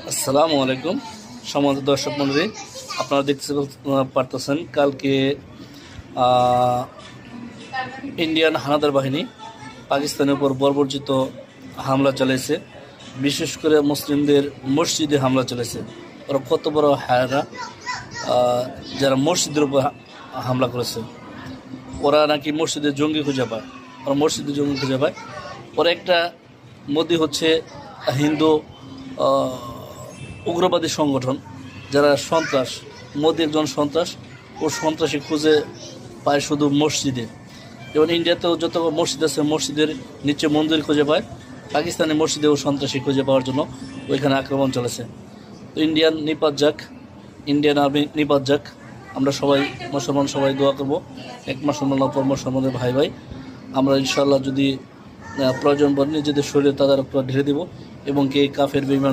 আসসালামু আলাইকুম সম্মানিত দর্শক মণ্ডলী, আপনারা দেখতে পারতেছেন কালকে ইন্ডিয়ান হানাদার বাহিনী পাকিস্তানের উপর বর্বরচিত হামলা চালিয়েছে। বিশেষ করে মুসলিমদের মসজিদে হামলা চলেছে। ওরা কত বড় হায়রা যারা মসজিদের উপর হামলা করেছে। ওরা নাকি মসজিদে জঙ্গি খুঁজে পায়, ওরা মসজিদে জঙ্গি খুঁজে পায়। ওরা একটা মোদি হচ্ছে হিন্দু উগ্রবাদী সংগঠন, যারা সন্ত্রাস। মোদি একজন সন্ত্রাস, ও সন্ত্রাসী খুঁজে পায় শুধু মসজিদে। যেমন ইন্ডিয়াতেও যত মসজিদ আছে মসজিদের নিচে মন্দির খুঁজে পায়, পাকিস্তানের মসজিদেও সন্ত্রাসী খুঁজে পাওয়ার জন্য ওইখানে আক্রমণ চলেছে। তো ইন্ডিয়ান নিপাত যাক, ইন্ডিয়ান আর্মি নিপাত যাক। আমরা সবাই মুসলমান সবাই দোয়া করবো, এক মুসলমান অপর মুসলমানের ভাই ভাই। আমরা ইনশাআল্লাহ যদি প্রয়োজন পড়ে নিজেদের শরীরে তাদের উপর ঢেলে দেব এবং কে কাফের বেঈমান